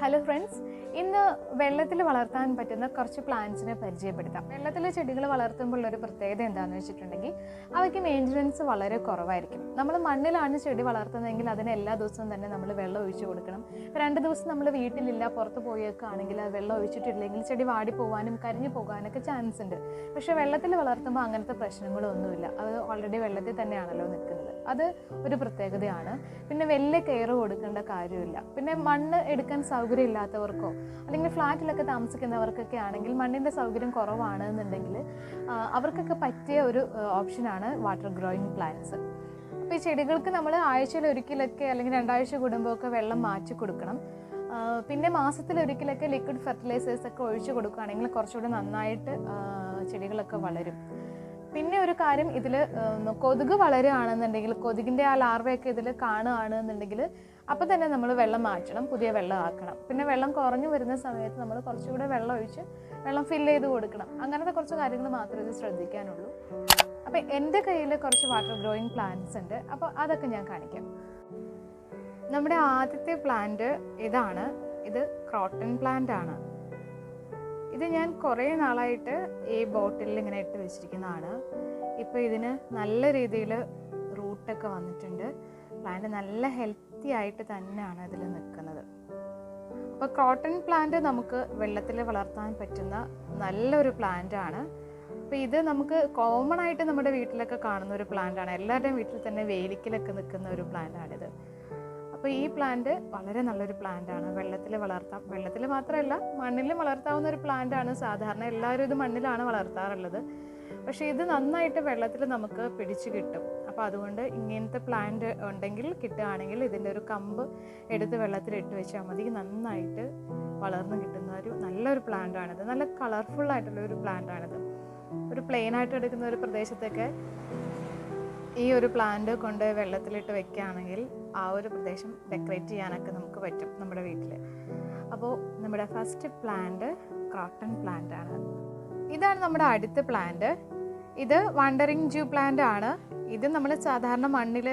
Hello friends, ഇന്ന് വെള്ളത്തിൽ വളർത്താൻ പറ്റുന്ന കുറച്ച് പ്ലാന്റ്സിനെ പരിചയപ്പെടുത്താം. വെള്ളത്തിലെ ചെടികൾ വളർത്തുമ്പോൾ ഒരു പ്രത്യേകത എന്താണെന്ന് വെച്ചിട്ടുണ്ടെങ്കിൽ അവയ്ക്ക് മെയിൻ്റനൻസ് വളരെ കുറവായിരിക്കും. നമ്മൾ മണ്ണിലാണ് ചെടി വളർത്തുന്നതെങ്കിൽ അതിന് എല്ലാ ദിവസവും തന്നെ നമ്മൾ വെള്ളം ഒഴിച്ചു കൊടുക്കണം. ഇപ്പോൾ 2 ദിവസം നമ്മൾ വീട്ടിലില്ല പുറത്ത് പോയേക്കാണെങ്കിൽ ആ വെള്ളം ഒഴിച്ചിട്ടില്ലെങ്കിൽ ചെടി വാടിപ്പോകാനും കരിഞ്ഞു പോകാനൊക്കെ ചാൻസ് ഉണ്ട്. പക്ഷേ വെള്ളത്തിൽ വളർത്തുമ്പോൾ അങ്ങനത്തെ പ്രശ്നങ്ങളൊന്നുമില്ല. അത് ഓൾറെഡി വെള്ളത്തിൽ തന്നെയാണല്ലോ നിൽക്കുന്നത്. അത് ഒരു പ്രത്യേകതയാണ്. പിന്നെ വലിയ കെയർ കൊടുക്കേണ്ട കാര്യമില്ല. പിന്നെ മണ്ണ് എടുക്കാൻ സൗകര്യം ഇല്ലാത്തവർക്കോ അല്ലെങ്കിൽ ഫ്ലാറ്റിലൊക്കെ താമസിക്കുന്നവർക്കൊക്കെ ആണെങ്കിൽ മണ്ണിൻ്റെ സൗകര്യം കുറവാണ് എന്നുണ്ടെങ്കിൽ അവർക്കൊക്കെ പറ്റിയ ഒരു ഓപ്ഷനാണ് വാട്ടർ ഗ്രോയിങ് പ്ലാന്റ്സ്. അപ്പോൾ ഈ ചെടികൾക്ക് നമ്മൾ ആഴ്ചയിൽ ഒരിക്കലൊക്കെ അല്ലെങ്കിൽ 2 ആഴ്ച കൂടുമ്പോഴൊക്കെ വെള്ളം മാറ്റി കൊടുക്കണം. പിന്നെ മാസത്തിലൊരിക്കലൊക്കെ ലിക്വിഡ് ഫെർട്ടിലൈസേഴ്സ് ഒക്കെ ഒഴിച്ചു കൊടുക്കുകയാണെങ്കിൽ കുറച്ചുകൂടി നന്നായിട്ട് ചെടികളൊക്കെ വളരും. പിന്നെ ഒരു കാര്യം, ഇതിൽ കൊതുക് വളരുകയാണെന്നുണ്ടെങ്കിൽ കൊതുകിൻ്റെ ആ ലാർവയൊക്കെ ഇതിൽ കാണുകയാണെന്നുണ്ടെങ്കിൽ അപ്പോൾ തന്നെ നമ്മൾ വെള്ളം മാറ്റണം, പുതിയ വെള്ളം ആക്കണം. പിന്നെ വെള്ളം കുറഞ്ഞു വരുന്ന സമയത്ത് നമ്മൾ കുറച്ചുകൂടെ വെള്ളം ഒഴിച്ച് വെള്ളം ഫില്ല് ചെയ്ത് കൊടുക്കണം. അങ്ങനത്തെ കുറച്ച് കാര്യങ്ങൾ മാത്രമേ ഇത് ശ്രദ്ധിക്കാനുള്ളൂ. അപ്പോൾ എൻ്റെ കയ്യിൽ കുറച്ച് വാട്ടർ ഗ്രോയിങ് പ്ലാന്റ്സ് ഉണ്ട്. അപ്പോൾ അതൊക്കെ ഞാൻ കാണിക്കാം. നമ്മുടെ ആദ്യത്തെ പ്ലാന്റ് ഇതാണ്. ഇത് ക്രോട്ടൺ പ്ലാന്റ് ആണ്. ഇത് ഞാൻ കുറേ നാളായിട്ട് ഈ ബോട്ടിലിൽ ഇങ്ങനെ ഇട്ട് വെച്ചിരിക്കുന്നതാണ്. ഇപ്പോൾ ഇതിന് നല്ല രീതിയിൽ റൂട്ടൊക്കെ വന്നിട്ടുണ്ട്. പ്ലാന്റ് നല്ല ഹെൽത്തി ആയിട്ട് തന്നെയാണ് ഇതിൽ നിൽക്കുന്നത്. അപ്പോൾ ക്രോട്ടൺ പ്ലാന്റ് നമുക്ക് വെള്ളത്തിൽ വളർത്താൻ പറ്റുന്ന നല്ലൊരു പ്ലാന്റ് ആണ്. അപ്പോൾ ഇത് നമുക്ക് കോമൺ ആയിട്ട് നമ്മുടെ വീട്ടിലൊക്കെ കാണുന്ന ഒരു പ്ലാന്റ് ആണ്. എല്ലാവരുടെയും വീട്ടിൽ തന്നെ വേലിക്കലൊക്കെ നിൽക്കുന്ന ഒരു പ്ലാന്റ് ആണിത്. അപ്പോൾ ഈ പ്ലാന്റ് വളരെ നല്ലൊരു പ്ലാന്റ് ആണ്. വെള്ളത്തിൽ വളർത്താം. വെള്ളത്തിൽ മാത്രമല്ല മണ്ണിലും വളർത്താവുന്ന ഒരു പ്ലാന്റ് ആണ്. സാധാരണ എല്ലാവരും ഇത് മണ്ണിലാണ് വളർത്താറുള്ളത്. പക്ഷേ ഇത് നന്നായിട്ട് വെള്ളത്തിൽ നമുക്ക് പിടിച്ചു കിട്ടും. അപ്പോൾ അതുകൊണ്ട് ഇങ്ങനത്തെ പ്ലാന്റ് ഉണ്ടെങ്കിൽ കിട്ടുകയാണെങ്കിൽ ഇതിൻ്റെ ഒരു കമ്പ് എടുത്ത് വെള്ളത്തിൽ ഇട്ട് വെച്ചാൽ മതി. നന്നായിട്ട് വളർന്ന് കിട്ടുന്ന ഒരു നല്ലൊരു പ്ലാന്റ് ആണിത്. നല്ല കളർഫുള്ളായിട്ടുള്ള ഒരു പ്ലാന്റ് ആണിത്. ഒരു പ്ലെയിൻ ആയിട്ട് എടുക്കുന്ന ഒരു പ്രദേശത്തൊക്കെ ഈ ഒരു പ്ലാന്റ് കൊണ്ട് വെള്ളത്തിലിട്ട് വെക്കുകയാണെങ്കിൽ ആ ഒരു പ്രദേശം ഡെക്കറേറ്റ് ചെയ്യാനൊക്കെ നമുക്ക് പറ്റും നമ്മുടെ വീട്ടിൽ. അപ്പോൾ നമ്മുടെ ഫസ്റ്റ് പ്ലാന്റ് ക്രോട്ടൺ പ്ലാന്റ് ആണ്. ഇതാണ് നമ്മുടെ അടുത്ത പ്ലാന്റ്. ഇത് വണ്ടറിങ് ജൂ പ്ലാന്റ് ആണ്. ഇത് നമ്മൾ സാധാരണ മണ്ണിൽ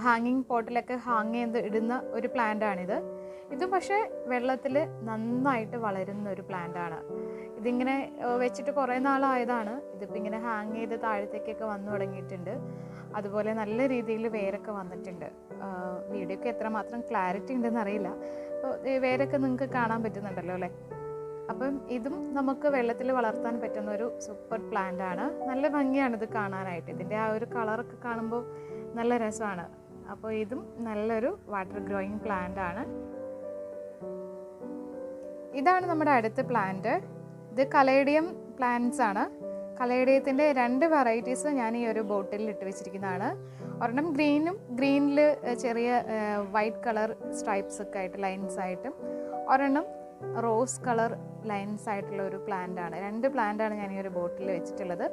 ഹാങ്ങിങ് പോട്ടിലൊക്കെ ഹാങ് ചെയ്ത് ഇടുന്ന ഒരു പ്ലാന്റ് ആണിത്. ഇത് പക്ഷേ വെള്ളത്തിൽ നന്നായിട്ട് വളരുന്ന ഒരു പ്ലാന്റ് ആണ്. ഇതിങ്ങനെ വെച്ചിട്ട് കുറേ നാളായതാണ്. ഇതിപ്പോൾ ഇങ്ങനെ ഹാങ് ചെയ്ത് താഴത്തേക്കൊക്കെ വന്നു തുടങ്ങിയിട്ടുണ്ട്. അതുപോലെ നല്ല രീതിയിൽ വേരൊക്കെ വന്നിട്ടുണ്ട്. വീഡിയോക്ക് എത്രമാത്രം ക്ലാരിറ്റി ഉണ്ടെന്ന് അറിയില്ല. അപ്പോൾ വേരൊക്കെ നിങ്ങൾക്ക് കാണാൻ പറ്റുന്നുണ്ടല്ലോ അല്ലേ. അപ്പം ഇതും നമുക്ക് വെള്ളത്തിൽ വളർത്താൻ പറ്റുന്ന ഒരു സൂപ്പർ പ്ലാന്റ് ആണ്. നല്ല ഭംഗിയാണ് ഇത് കാണാനായിട്ട്. ഇതിൻ്റെ ആ ഒരു കളറൊക്കെ കാണുമ്പോൾ നല്ല രസമാണ്. അപ്പോൾ ഇതും നല്ലൊരു വാട്ടർ ഗ്രോയിങ് പ്ലാന്റ് ആണ്. ഇതാണ് നമ്മുടെ അടുത്ത പ്ലാന്റ്. ഇത് കലേഡിയം പ്ലാന്റ്സ് ആണ്. കലേഡിയത്തിൻ്റെ 2 വെറൈറ്റീസ് ഞാൻ ഈ ഒരു ബോട്ടിലിൽ ഇട്ട് വെച്ചിരിക്കുന്നതാണ്. ഒരെണ്ണം ഗ്രീനിൽ ചെറിയ വൈറ്റ് കളർ സ്ട്രൈപ്സ് ഒക്കെ ആയിട്ട് ലൈൻസ് ആയിട്ടും ഒരെണ്ണം റോസ് കളർ ലൈൻസ് ആയിട്ടുള്ള ഒരു പ്ലാന്റ് ആണ്. 2 പ്ലാന്റ് ആണ് ഞാൻ ഈ ഒരു ബോട്ടിൽ വെച്ചിട്ടുള്ളത്.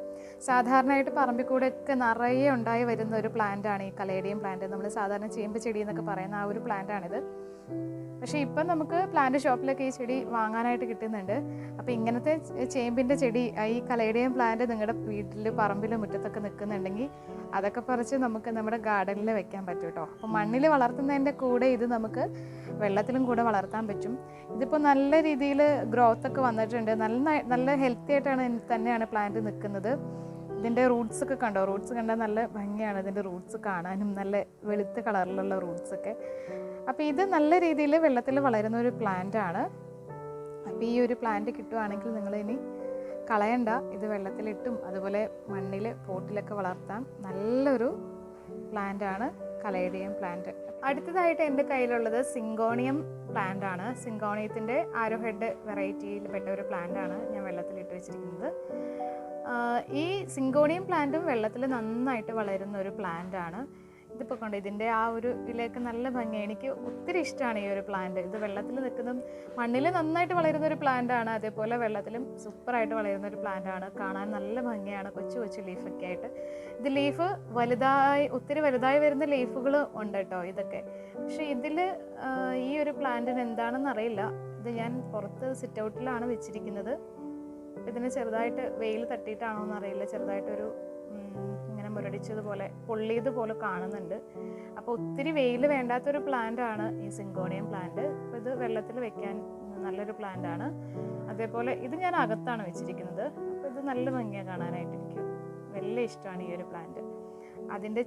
സാധാരണയായിട്ട് പറമ്പിൽ കൂടെ ഒക്കെ നിറയെ ഉണ്ടായി വരുന്ന ഒരു പ്ലാന്റ് ആണ് ഈ കലേഡിയം പ്ലാന്റ്. നമ്മൾ സാധാരണ ചേമ്പ് ചെടി എന്നൊക്കെ പറയുന്ന ആ ഒരു പ്ലാന്റ് ആണിത്. പക്ഷേ ഇപ്പം നമുക്ക് പ്ലാന്റ് ഷോപ്പിലൊക്കെ ഈ ചെടി വാങ്ങാനായിട്ട് കിട്ടുന്നുണ്ട്. അപ്പോൾ ഇങ്ങനത്തെ ചേമ്പിൻ്റെ ചെടി, ഈ കലേഡിയം പ്ലാന്റ് നിങ്ങളുടെ വീട്ടിൽ പറമ്പിൽ മുറ്റത്തൊക്കെ നിൽക്കുന്നുണ്ടെങ്കിൽ അതൊക്കെ പറിച്ച് നമുക്ക് നമ്മുടെ ഗാർഡനിൽ വെക്കാൻ പറ്റും കേട്ടോ. അപ്പോൾ മണ്ണിൽ വളർത്തുന്നതിൻ്റെ കൂടെ ഇത് നമുക്ക് വെള്ളത്തിലും കൂടെ വളർത്താൻ പറ്റും. ഇതിപ്പോൾ നല്ല രീതിയിൽ ഗ്രോത്ത് ഒക്കെ വന്നിട്ടുണ്ട്. നല്ല ഹെൽത്തി ആയിട്ടാണ് തന്നെയാണ് പ്ലാന്റ് നിൽക്കുന്നത്. ഇതിൻ്റെ റൂട്ട്സ് ഒക്കെ കണ്ടോ? റൂട്ട്സ് കണ്ടാൽ നല്ല ഭംഗിയാണ് ഇതിൻ്റെ റൂട്ട്സ് കാണാനും. നല്ല വെളുത്ത കളറിലുള്ള റൂട്ട്സൊക്കെ. അപ്പോൾ ഇത് നല്ല രീതിയിൽ വെള്ളത്തിൽ വളരുന്ന ഒരു പ്ലാന്റ് ആണ്. അപ്പോൾ ഈ ഒരു പ്ലാന്റ് കിട്ടുവാണെങ്കിൽ നിങ്ങൾ ഇനി കളയണ്ട. ഇത് വെള്ളത്തിലിട്ടും അതുപോലെ മണ്ണിൽ പോട്ടിലൊക്കെ വളർത്താൻ നല്ലൊരു പ്ലാന്റ് ആണ് കലേഡിയം പ്ലാന്റ്. അടുത്തതായിട്ട് എൻ്റെ കയ്യിലുള്ളത് സിങ്കോണിയം പ്ലാന്റ് ആണ്. സിങ്കോണിയത്തിൻ്റെ ആരോ ഹെഡ് വെറൈറ്റിയിൽ പെട്ട ഒരു പ്ലാന്റ് ആണ് ഞാൻ വെള്ളത്തിലിട്ട് വെച്ചിരിക്കുന്നത്. ഈ സിങ്കോണിയം പ്ലാന്റും വെള്ളത്തിൽ നന്നായിട്ട് വളരുന്ന ഒരു പ്ലാന്റ് ആണ്. ഇതിപ്പോൾ കൊണ്ട് ഇതിൻ്റെ ആ ഒരു ഇതിലേക്ക് നല്ല ഭംഗി. എനിക്ക് ഒത്തിരി ഇഷ്ടമാണ് ഈ ഒരു പ്ലാന്റ്. ഇത് വെള്ളത്തിൽ നിൽക്കുന്നതും മണ്ണിൽ നന്നായിട്ട് വളരുന്ന ഒരു പ്ലാന്റ് ആണ്. അതേപോലെ വെള്ളത്തിലും സൂപ്പറായിട്ട് വളരുന്ന ഒരു പ്ലാന്റ് ആണ്. കാണാൻ നല്ല ഭംഗിയാണ്. കൊച്ചു കൊച്ചു ലീഫൊക്കെ ആയിട്ട്. ഇത് ലീഫ് ഒത്തിരി വലുതായി വരുന്ന ലീഫുകൾ ഉണ്ട് കേട്ടോ ഇതൊക്കെ. പക്ഷേ ഇതിൽ ഈ ഒരു പ്ലാന്റിന് എന്താണെന്ന് അറിയില്ല. ഇത് ഞാൻ പുറത്ത് സിറ്റ് ഔട്ടിലാണ് വെച്ചിരിക്കുന്നത്. ഇതിന് ചെറുതായിട്ട് വെയിൽ തട്ടിയിട്ടാണോ എന്നറിയില്ല. ചെറുതായിട്ടൊരു ഇങ്ങനെ ഇങ്ങനെ മുരടിച്ചതുപോലെ പൊള്ളിയതുപോലെ കാണുന്നുണ്ട്. അപ്പോൾ ഒത്തിരി വെയിൽ വേണ്ടാത്തൊരു പ്ലാന്റ് ആണ് ഈ സിങ്കോണിയം പ്ലാന്റ്. അപ്പോൾ ഇത് വെള്ളത്തിൽ വെക്കാൻ നല്ലൊരു പ്ലാന്റ് ആണ്. അതേപോലെ ഇത് ഞാൻ അകത്താണ് വെച്ചിരിക്കുന്നത്. അപ്പോൾ ഇത് നല്ല ഭംഗിയാണ് കാണാനായിട്ട്. എനിക്ക് വലിയ ഇഷ്ടമാണ് ഈ ഒരു പ്ലാന്റ്. അതിൻ്റെ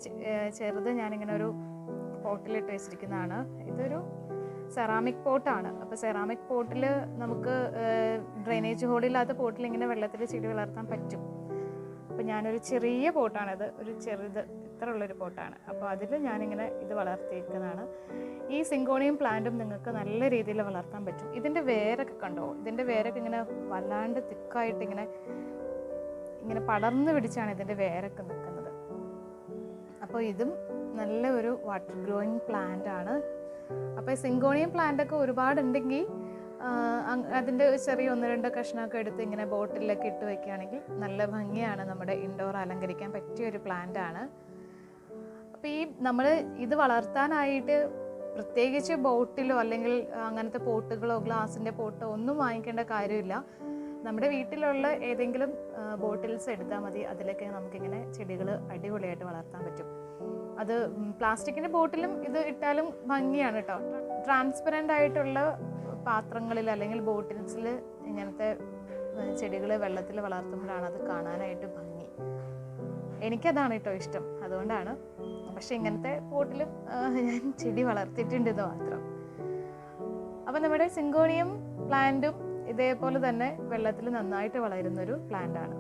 ചെറുത് ഞാനിങ്ങനെ ഒരു പോട്ടിലിട്ട് വെച്ചിരിക്കുന്നതാണ്. ഇതൊരു സെറാമിക് പോട്ടാണ്. അപ്പോൾ സെറാമിക് പോട്ടിൽ നമുക്ക് ഡ്രെയിനേജ് ഹോളില്ലാത്ത പോട്ടിൽ ഇങ്ങനെ വെള്ളത്തിൽ ചെടി വളർത്താൻ പറ്റും. അപ്പോൾ ഞാനൊരു ചെറിയ പോട്ടാണിത്, ഒരു ചെറുത് ഇത്ര ഉള്ളൊരു പോട്ടാണ്. അപ്പോൾ അതിൽ ഞാനിങ്ങനെ ഇത് വളർത്തിയിരിക്കുന്നതാണ്. ഈ സിങ്കോണിയം പ്ലാന്റും നിങ്ങൾക്ക് നല്ല രീതിയിൽ വളർത്താൻ പറ്റും. ഇതിൻ്റെ വേരൊക്കെ കണ്ടോ? ഇതിൻ്റെ വേരൊക്കെ ഇങ്ങനെ വല്ലാണ്ട് തിക്കായിട്ട് ഇങ്ങനെ പടർന്നു പിടിച്ചാണ് ഇതിൻ്റെ വേരൊക്കെ നിൽക്കുന്നത്. അപ്പോൾ ഇതും നല്ല ഒരു വാട്ടർ ഗ്രോയിങ് പ്ലാന്റ് ആണ്. അപ്പോൾ സിങ്കോണിയം പ്ലാന്റൊക്കെ ഒരുപാടുണ്ടെങ്കിൽ അതിൻ്റെ ചെറിയ 1-2 കഷ്ണമൊക്കെ എടുത്ത് ഇങ്ങനെ ബോട്ടിലൊക്കെ ഇട്ട് വയ്ക്കുകയാണെങ്കിൽ നല്ല ഭംഗിയാണ്. നമ്മുടെ ഇൻഡോർ അലങ്കരിക്കാൻ പറ്റിയ ഒരു പ്ലാന്റ് ആണ്. അപ്പോൾ നമ്മൾ ഇത് വളർത്താനായിട്ട് പ്രത്യേകിച്ച് ബോട്ടിലോ അല്ലെങ്കിൽ അങ്ങനത്തെ പോട്ടുകളോ ഗ്ലാസിൻ്റെ പോട്ടോ ഒന്നും വാങ്ങിക്കേണ്ട കാര്യമില്ല. നമ്മുടെ വീട്ടിലുള്ള ഏതെങ്കിലും ബോട്ടിൽസ് എടുത്താൽ മതി. അതിലൊക്കെ നമുക്കിങ്ങനെ ചെടികൾ അടിപൊളിയായിട്ട് വളർത്താൻ പറ്റും. അത് പ്ലാസ്റ്റിക്കിൻ്റെ ബോട്ടിലും ഇത് ഇട്ടാലും ഭംഗിയാണ് കേട്ടോ. ട്രാൻസ്പെറൻ്റ് ആയിട്ടുള്ള പാത്രങ്ങളിൽ അല്ലെങ്കിൽ ബോട്ടിൽസിൽ ഇങ്ങനത്തെ ചെടികൾ വെള്ളത്തിൽ വളർത്തുമ്പോഴാണ് അത് കാണാനായിട്ട് ഭംഗി. എനിക്കതാണ് കേട്ടോ ഇഷ്ടം, അതുകൊണ്ടാണ്. പക്ഷെ ഇങ്ങനത്തെ പോട്ടിലും ഞാൻ ചെടി വളർത്തിയിട്ടുണ്ടെന്ന് മാത്രം. അപ്പം നമ്മുടെ സിങ്കോണിയം പ്ലാന്റും ഇതേപോലെ തന്നെ വെള്ളത്തിൽ നന്നായിട്ട് വളരുന്നൊരു പ്ലാന്റ് ആണ്.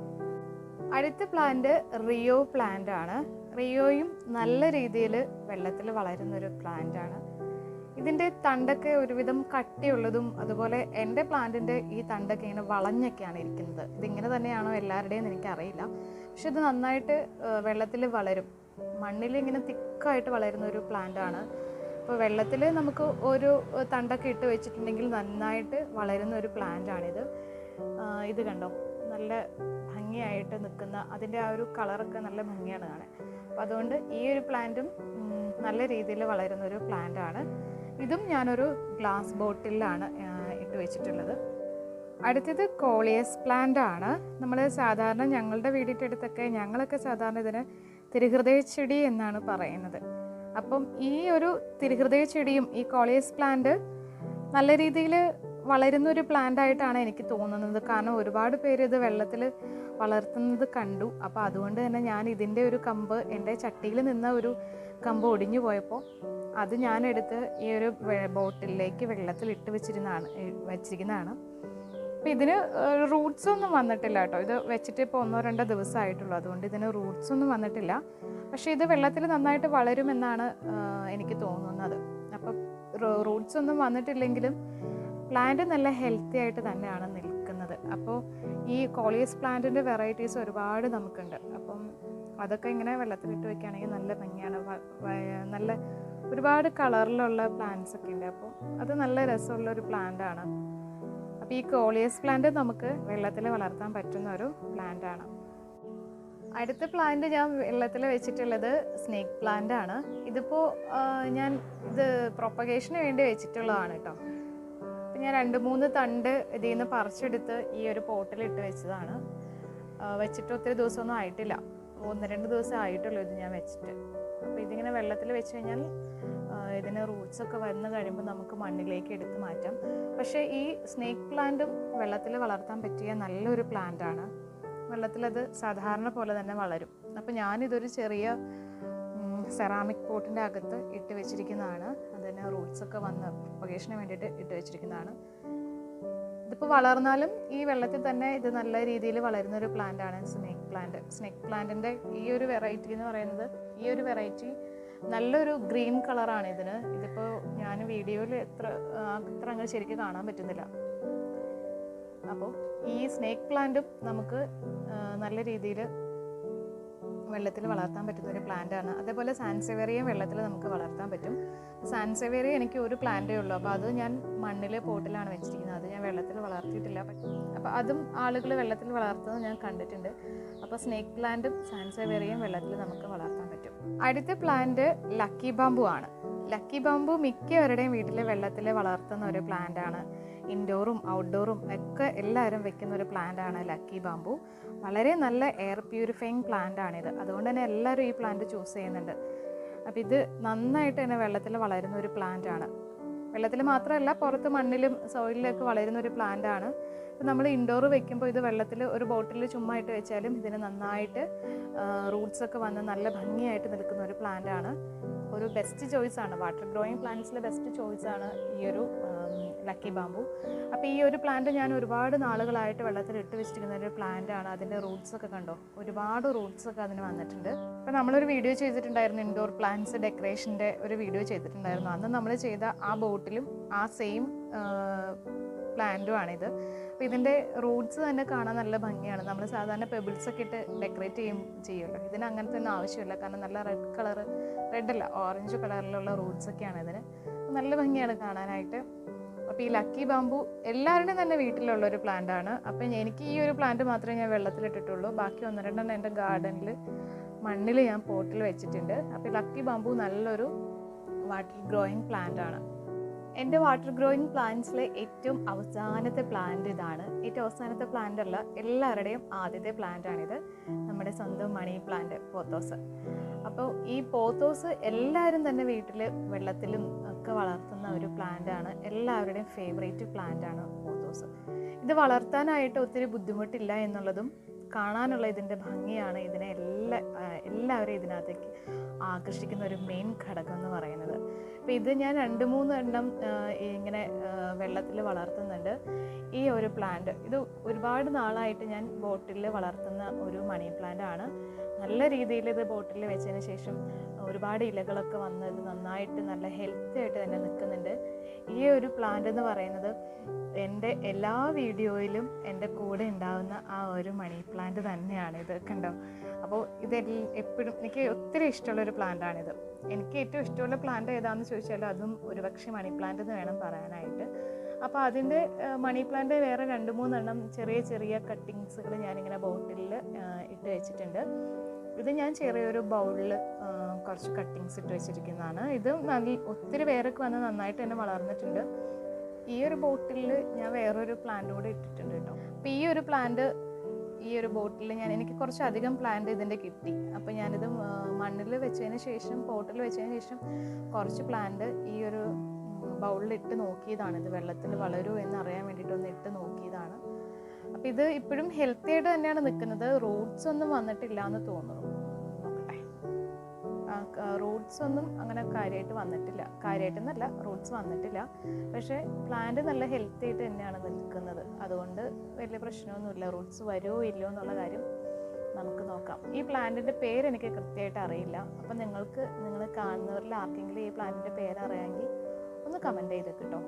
അടുത്ത പ്ലാന്റ് റിയോ പ്ലാന്റ് ആണ്. റിയോയും നല്ല രീതിയിൽ വെള്ളത്തിൽ വളരുന്നൊരു പ്ലാന്റ് ആണ്. ഇതിൻ്റെ തണ്ടൊക്കെ ഒരുവിധം കട്ടിയുള്ളതും അതുപോലെ എൻ്റെ പ്ലാന്റിൻ്റെ ഈ തണ്ടൊക്കെ ഇങ്ങനെ വളഞ്ഞൊക്കെയാണ് ഇരിക്കുന്നത്. ഇതിങ്ങനെ തന്നെയാണോ എല്ലാവരുടെയും എനിക്കറിയില്ല. പക്ഷെ ഇത് നന്നായിട്ട് വെള്ളത്തിൽ വളരും. മണ്ണിൽ ഇങ്ങനെ തിക്കായിട്ട് വളരുന്ന ഒരു പ്ലാന്റ് ആണ്. അപ്പോൾ വെള്ളത്തിൽ നമുക്ക് ഒരു തണ്ടൊക്കെ ഇട്ട് വെച്ചിട്ടുണ്ടെങ്കിൽ നന്നായിട്ട് വളരുന്ന ഒരു പ്ലാന്റ് ആണിത്. ഇത് കണ്ടോ, നല്ല ഭംഗിയായിട്ട് നിൽക്കുന്ന അതിൻ്റെ ആ ഒരു കളറൊക്കെ നല്ല ഭംഗിയാണ് കാണാൻ. അപ്പോൾ അതുകൊണ്ട് ഈ ഒരു പ്ലാന്റും നല്ല രീതിയിൽ വളരുന്ന ഒരു പ്ലാന്റ് ആണ്. ഇതും ഞാനൊരു ഗ്ലാസ് ബോട്ടിലാണ് ഇട്ട് വെച്ചിട്ടുള്ളത്. അടുത്തത് കോളിയസ് പ്ലാന്റ് ആണ്. നമ്മൾ സാധാരണ ഞങ്ങളുടെ വീടിൻ്റെ അടുത്തൊക്കെ ഞങ്ങളൊക്കെ സാധാരണ ഇതിന് തിരുഹൃദയ ചെടി എന്നാണ് പറയുന്നത്. അപ്പം ഈ ഒരു തിരുഹൃദയ ചെടിയും ഈ കോളിയസ് പ്ലാന്റ് നല്ല രീതിയിൽ വളരുന്നൊരു പ്ലാന്റ് ആയിട്ടാണ് എനിക്ക് തോന്നുന്നത്. കാരണം ഒരുപാട് പേര് ഇത് വെള്ളത്തിൽ വളർത്തുന്നത് കണ്ടു. അപ്പോൾ അതുകൊണ്ട് തന്നെ ഞാൻ ഇതിൻ്റെ ഒരു കമ്പ് എൻ്റെ ചട്ടിയിൽ നിന്ന ഒരു കമ്പ് ഒടിഞ്ഞു പോയപ്പോൾ അത് ഞാനെടുത്ത് ഈ ഒരു ബോട്ടിലേക്ക് വെള്ളത്തിൽ ഇട്ട് വെച്ചിരിക്കുന്നതാണ്. അപ്പോൾ ഇതിന് റൂട്ട്സ് ഒന്നും വന്നിട്ടില്ല കേട്ടോ. ഇത് വെച്ചിട്ട് ഇപ്പോൾ 1-2 ദിവസമായിട്ടുള്ളൂ. അതുകൊണ്ട് ഇതിന് റൂട്ട്സ് ഒന്നും വന്നിട്ടില്ല. പക്ഷേ ഇത് വെള്ളത്തിൽ നന്നായിട്ട് വളരുമെന്നാണ് എനിക്ക് തോന്നുന്നത്. അപ്പം റൂട്ട്സ് ഒന്നും വന്നിട്ടില്ലെങ്കിലും പ്ലാന്റ് നല്ല ഹെൽത്തി ആയിട്ട് തന്നെയാണ് നിൽക്കുന്നത്. അപ്പോൾ ഈ കോളിയസ് പ്ലാന്റിൻ്റെ വെറൈറ്റീസ് ഒരുപാട് നമുക്കുണ്ട്. അപ്പം അതൊക്കെ ഇങ്ങനെ വെള്ളത്തിലിട്ട് വെക്കുകയാണെങ്കിൽ നല്ല ഭംഗിയാണ്. നല്ല ഒരുപാട് കളറിലുള്ള പ്ലാന്റ്സ് ഒക്കെ ഉണ്ട്. അപ്പോൾ അത് നല്ല രസമുള്ളൊരു പ്ലാന്റ് ആണ്. അപ്പോൾ ഈ കോളിയസ് പ്ലാന്റ് നമുക്ക് വെള്ളത്തിൽ വളർത്താൻ പറ്റുന്ന ഒരു പ്ലാന്റ് ആണ്. അടുത്ത പ്ലാന്റ് ഞാൻ വെള്ളത്തിൽ വെച്ചിട്ടുള്ളത് സ്നേക്ക് പ്ലാന്റ് ആണ്. ഇതിപ്പോൾ ഞാൻ ഇത് പ്രൊപ്പഗേഷന് വേണ്ടി വെച്ചിട്ടുള്ളതാണ് കേട്ടോ. അപ്പം ഞാൻ 2-3 തണ്ട് ഇതിൽ നിന്ന് പറിച്ചെടുത്ത് ഈ ഒരു പോട്ടിലിട്ട് വെച്ചതാണ്. വെച്ചിട്ട് ഒത്തിരി ദിവസമൊന്നും ആയിട്ടില്ല, 1-2 ദിവസം ആയിട്ടുള്ളൂ ഇത് ഞാൻ വെച്ചിട്ട്. അപ്പോൾ ഇതിങ്ങനെ വെള്ളത്തിൽ വെച്ച് കഴിഞ്ഞാൽ ഇതിന് റൂട്ട്സൊക്കെ വന്ന് കഴിയുമ്പോൾ നമുക്ക് മണ്ണിലേക്ക് എടുത്ത് മാറ്റാം. പക്ഷേ ഈ സ്നേക്ക് പ്ലാന്റും വെള്ളത്തിൽ വളർത്താൻ പറ്റിയ നല്ലൊരു പ്ലാന്റ് ആണ്. വെള്ളത്തിലത് സാധാരണ പോലെ തന്നെ വളരും. അപ്പോൾ ഞാനിതൊരു ചെറിയ സെറാമിക് പോട്ടിൻ്റെ അകത്ത് ഇട്ട് വെച്ചിരിക്കുന്നതാണ്. അതിന് റൂട്ട്സൊക്കെ വന്ന് പ്രൊപ്പഗേഷന് വേണ്ടിയിട്ട് ഇട്ട് വെച്ചിരിക്കുന്നതാണ്. ഇതിപ്പോൾ വളർന്നാലും ഈ വെള്ളത്തിൽ തന്നെ ഇത് നല്ല രീതിയിൽ വളരുന്നൊരു പ്ലാന്റ് ആണ് സ്നേക്ക് പ്ലാന്റ്. സ്നേക്ക് പ്ലാന്റിൻ്റെ ഈ ഒരു വെറൈറ്റി എന്ന് പറയുന്നത്, ഈ ഒരു വെറൈറ്റി നല്ലൊരു ഗ്രീൻ കളറാണ് ഇതിന്. ഇതിപ്പോൾ ഞാൻ വീഡിയോയിൽ എത്ര അങ്ങ് ശരിക്കും കാണാൻ പറ്റുന്നില്ല. അപ്പോൾ ഈ സ്നേക്ക് പ്ലാന്റും നമുക്ക് നല്ല രീതിയിൽ വെള്ളത്തിൽ വളർത്താൻ പറ്റുന്ന ഒരു പ്ലാന്റ് ആണ്. അതേപോലെ സാൻസെവേറിയയും വെള്ളത്തിൽ നമുക്ക് വളർത്താൻ പറ്റും. സാൻസെവേറിയ എനിക്ക് ഒരു പ്ലാന്റേ ഉള്ളൂ. അപ്പോൾ അത് ഞാൻ മണ്ണിലെ പോട്ടിലാണ് വെച്ചിരിക്കുന്നത്. അത് ഞാൻ വെള്ളത്തിൽ വളർത്തിയിട്ടില്ല. അപ്പോൾ അതും ആളുകൾ വെള്ളത്തിൽ വളർത്തുന്നത് ഞാൻ കണ്ടിട്ടുണ്ട്. അപ്പോൾ സ്നേക്ക് പ്ലാന്റും സാൻസെവേറിയയും വെള്ളത്തിൽ നമുക്ക് വളർത്താൻ പറ്റും. അടുത്ത പ്ലാന്റ് ലക്കി ബാമ്പു ആണ്. ലക്കി ബാമ്പു മിക്കവരുടെയും വീട്ടിൽ വെള്ളത്തിൽ വളർത്തുന്ന ഒരു പ്ലാന്റ് ആണ്. ഇൻഡോറും ഔട്ട്ഡോറും ഒക്കെ എല്ലാവരും വെക്കുന്ന ഒരു പ്ലാന്റ് ആണ് ലക്കി ബാമ്പു. വളരെ നല്ല എയർ പ്യൂരിഫയിങ് പ്ലാന്റ് ആണിത്. അതുകൊണ്ട് തന്നെ എല്ലാവരും ഈ പ്ലാന്റ് ചൂസ് ചെയ്യുന്നുണ്ട്. അപ്പോൾ ഇത് നന്നായിട്ട് തന്നെ വെള്ളത്തിൽ വളരുന്ന ഒരു പ്ലാന്റ് ആണ്. വെള്ളത്തിൽ മാത്രമല്ല പുറത്ത് മണ്ണിലും സോയിലിലൊക്കെ വളരുന്ന ഒരു പ്ലാന്റ് ആണ്. അപ്പോൾ നമ്മൾ ഇൻഡോർ വെക്കുമ്പോൾ ഇത് വെള്ളത്തിൽ ഒരു ബോട്ടിൽ ചുമ്മാ ഇട്ട് വെച്ചാലും ഇതിന് നന്നായിട്ട് റൂട്ട്സൊക്കെ വന്ന് നല്ല ഭംഗിയായിട്ട് നിൽക്കുന്ന ഒരു പ്ലാന്റ് ആണ്. ഒരു ബെസ്റ്റ് ചോയ്സ് ആണ്, വാട്ടർ ഗ്രോയിങ് പ്ലാന്റ്സിലെ ബെസ്റ്റ് ചോയ്സ് ആണ് ഈ ഒരു ലക്കി ബാമ്പു. അപ്പോൾ ഈ ഒരു പ്ലാന്റ് ഞാൻ ഒരുപാട് നാളുകളായിട്ട് വെള്ളത്തിൽ ഇട്ട് വെച്ചിരിക്കുന്ന ഒരു പ്ലാന്റ് ആണ്. അതിൻ്റെ റൂട്ട്സൊക്കെ കണ്ടോ, ഒരുപാട് റൂട്ട്സൊക്കെ അതിന് വന്നിട്ടുണ്ട്. അപ്പോൾ നമ്മളൊരു വീഡിയോ ചെയ്തിട്ടുണ്ടായിരുന്നു, ഇൻഡോർ പ്ലാന്റ്സ് ഡെക്കറേഷൻ്റെ ഒരു വീഡിയോ ചെയ്തിട്ടുണ്ടായിരുന്നു. അന്ന് നമ്മൾ ചെയ്ത ആ ബോട്ടിലും ആ സെയിം പ്ലാന്റും ആണിത്. അപ്പോൾ ഇതിൻ്റെ റൂട്ട്സ് തന്നെ കാണാൻ നല്ല ഭംഗിയാണ്. നമ്മൾ സാധാരണ പെബിൾസൊക്കെ ഇട്ട് ഡെക്കറേറ്റ് ചെയ്യുമല്ലോ, ഇതിന് അങ്ങനത്തെ ഒന്നും ആവശ്യമില്ല. കാരണം നല്ല റെഡല്ല ഓറഞ്ച് കളറിലുള്ള റൂട്ട്സൊക്കെയാണ് ഇതിന്. നല്ല ഭംഗിയാണ് കാണാനായിട്ട്. അപ്പോൾ ഈ ലക്കി ബാമ്പു എല്ലാവരുടെയും തന്നെ വീട്ടിലുള്ളൊരു പ്ലാന്റ് ആണ്. അപ്പം എനിക്ക് ഈ ഒരു പ്ലാന്റ് മാത്രമേ ഞാൻ വെള്ളത്തിലിട്ടിട്ടുള്ളൂ. ബാക്കി 1-2 എൻ്റെ ഗാർഡനിൽ മണ്ണിൽ ഞാൻ പോട്ടിൽ വെച്ചിട്ടുണ്ട്. അപ്പോൾ ലക്കി ബാമ്പു നല്ലൊരു വാട്ടർ ഗ്രോയിങ് പ്ലാന്റ് ആണ്. എൻ്റെ വാട്ടർ ഗ്രോയിങ് പ്ലാന്റ്സിലെ ഏറ്റവും അവസാനത്തെ പ്ലാന്റ് ഇതാണ്. ഏറ്റവും അവസാനത്തെ പ്ലാന്റ് അല്ല, എല്ലാവരുടെയും ആദ്യത്തെ പ്ലാന്റ് ആണിത്. നമ്മുടെ സ്വന്തം മണി പ്ലാന്റ് പോത്തോസ്. അപ്പോൾ ഈ പോത്തോസ് എല്ലാവരും തന്നെ വീട്ടിൽ വെള്ളത്തിലും ഒക്കെ വളർത്തുന്ന ഒരു പ്ലാന്റ് ആണ്. എല്ലാവരുടെയും ഫേവറേറ്റ് പ്ലാന്റ് ആണ് പോത്തോസ്. ഇത് വളർത്താനായിട്ട് ഒത്തിരി ബുദ്ധിമുട്ടില്ല എന്നുള്ളതും കാണാനുള്ള ഇതിൻ്റെ ഭംഗിയാണ് ഇതിനെ എല്ലാവരും ഇതിനകത്തേക്ക് ആകർഷിക്കുന്ന ഒരു മെയിൻ ഘടകം എന്ന് പറയുന്നത്. അപ്പോൾ ഇത് ഞാൻ 2-3 എണ്ണം ഇങ്ങനെ വെള്ളത്തിൽ വളർത്തുന്നുണ്ട്. ഈ ഒരു പ്ലാന്റ് ഇത് ഒരുപാട് നാളായിട്ട് ഞാൻ ബോട്ടിൽ വളർത്തുന്ന ഒരു മണി പ്ലാന്റ് ആണ്. നല്ല രീതിയിൽ ഇത് ബോട്ടിൽ വെച്ചതിന് ശേഷം ഒരുപാട് ഇലകളൊക്കെ വന്ന് ഇത് നന്നായിട്ട് നല്ല ഹെൽത്തി ആയിട്ട് തന്നെ നിൽക്കുന്നുണ്ട്. ഈ ഒരു പ്ലാന്റ് എന്ന് പറയുന്നത് എൻ്റെ എല്ലാ വീഡിയോയിലും എൻ്റെ കൂടെ ഉണ്ടാകുന്ന ആ ഒരു മണി പ്ലാന്റ് തന്നെയാണ് ഇത്. കണ്ടോ, അപ്പോൾ ഇത് എപ്പോഴും എനിക്ക് ഒത്തിരി ഇഷ്ടമുള്ളൊരു പ്ലാന്റാണിത്. എനിക്ക് ഏറ്റവും ഇഷ്ടമുള്ള പ്ലാന്റ് ഏതാണെന്ന് ചോദിച്ചാൽ അതും ഒരുപക്ഷെ മണി പ്ലാന്റ് എന്ന് വേണം പറയാനായിട്ട്. അപ്പോൾ അതിൻ്റെ മണി പ്ലാന്റ് വേറെ 2-3 എണ്ണം ചെറിയ ചെറിയ കട്ടിങ്സുകൾ ഞാനിങ്ങനെ ബോട്ടിലിൽ ഇട്ട് വെച്ചിട്ടുണ്ട്. ഇത് ഞാൻ ചെറിയൊരു ബൗളിൽ കുറച്ച് കട്ടിങ്സ് ഇട്ട് വെച്ചിരിക്കുന്നതാണ്. ഇത് ഒത്തിരി പേരൊക്കെ വന്ന് നന്നായിട്ട് തന്നെ വളർന്നിട്ടുണ്ട്. ഈ ഒരു ബോട്ടിലിൽ ഞാൻ വേറൊരു പ്ലാന്റ് കൂടെ ഇട്ടിട്ടുണ്ട് കേട്ടോ. അപ്പോൾ ഈ ഒരു പ്ലാന്റ് ഈ ഒരു ബോട്ടിൽ എനിക്ക് കുറച്ചധികം പ്ലാന്റ് ഇതിൻ്റെ കിട്ടി. അപ്പോൾ ഞാനിത് മണ്ണിൽ വെച്ചതിന് ശേഷം പോട്ടിൽ വെച്ചതിന് ശേഷം കുറച്ച് പ്ലാന്റ് ഈ ഒരു ബൗളിൽ ഇട്ട് നോക്കിയതാണ്. ഇത് വെള്ളത്തിൽ വളരുമോ എന്നറിയാൻ വേണ്ടിയിട്ടൊന്ന് ഇട്ട് നോക്കിയതാണ്. അപ്പോൾ ഇത് ഇപ്പോഴും ഹെൽത്തി ആയിട്ട് തന്നെയാണ് നിൽക്കുന്നത്. റൂട്ട്സ് ഒന്നും വന്നിട്ടില്ല എന്ന് തോന്നുന്നു. നോക്കട്ടെ, റൂട്ട്സ് ഒന്നും അങ്ങനെ കാര്യമായിട്ടെന്നല്ല റൂട്ട്സ് വന്നിട്ടില്ല. പക്ഷേ പ്ലാന്റ് നല്ല ഹെൽത്തി ആയിട്ട് തന്നെയാണ് നിൽക്കുന്നത്. അതുകൊണ്ട് വലിയ പ്രശ്നമൊന്നുമില്ല. റൂട്ട്സ് വരുമോ ഇല്ലയോ എന്നുള്ള കാര്യം നമുക്ക് നോക്കാം. ഈ പ്ലാന്റിൻ്റെ പേര് എനിക്ക് കൃത്യമായിട്ട് അറിയില്ല. അപ്പം നിങ്ങൾ കാണുന്നവരിൽ ആർക്കെങ്കിലും ഈ പ്ലാന്റിൻ്റെ പേര് അറിയാമെങ്കിൽ ഒന്ന് കമൻറ്റ് ചെയ്ത് കേട്ടോ.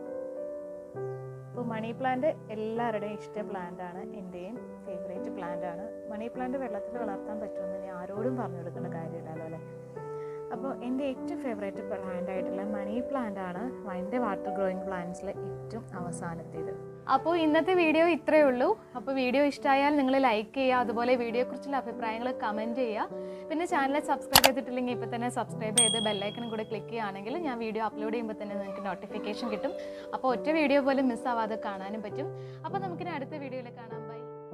അപ്പോൾ മണി പ്ലാന്റ് എല്ലാവരുടെയും ഇഷ്ട പ്ലാന്റ് ആണ്. എൻ്റെയും ഫേവറേറ്റ് പ്ലാന്റ് ആണ്. മണി പ്ലാന്റ് വെള്ളത്തിൽ വളർത്താൻ പറ്റുമെന്ന് ഞാൻ ആരോടും പറഞ്ഞു കൊടുക്കേണ്ട കാര്യമില്ലല്ലോ അല്ലേ. അപ്പോൾ എൻ്റെ ഏറ്റവും ഫേവറേറ്റ് പ്ലാന്റ് ആയിട്ടുള്ള മണി പ്ലാന്റ് ആണ് എൻ്റെ വാട്ടർ ഗ്രോയിങ് പ്ലാന്റ്സിലെ ഏറ്റവും അവസാനത്തേത്. അപ്പോൾ ഇന്നത്തെ വീഡിയോ ഇത്രയേ ഉള്ളൂ. അപ്പോൾ വീഡിയോ ഇഷ്ടമായാൽ നിങ്ങൾ ലൈക്ക് ചെയ്യുക, അതുപോലെ വീഡിയോയെക്കുറിച്ചുള്ള അഭിപ്രായങ്ങൾ കമൻറ്റ് ചെയ്യുക. പിന്നെ ചാനൽ സബ്സ്ക്രൈബ് ചെയ്തിട്ടില്ലെങ്കിൽ ഇപ്പോൾ തന്നെ സബ്സ്ക്രൈബ് ചെയ്ത് ബെല്ലൈക്കണും കൂടെ ക്ലിക്ക് ചെയ്യുകയാണെങ്കിൽ ഞാൻ വീഡിയോ അപ്ലോഡ് ചെയ്യുമ്പോൾ തന്നെ നിങ്ങൾക്ക് നോട്ടിഫിക്കേഷൻ കിട്ടും. അപ്പോൾ ഒറ്റ വീഡിയോ പോലും മിസ്സാവാതെ കാണാനും പറ്റും. അപ്പോൾ നമുക്കിനി അടുത്ത വീഡിയോയിൽ കാണാം.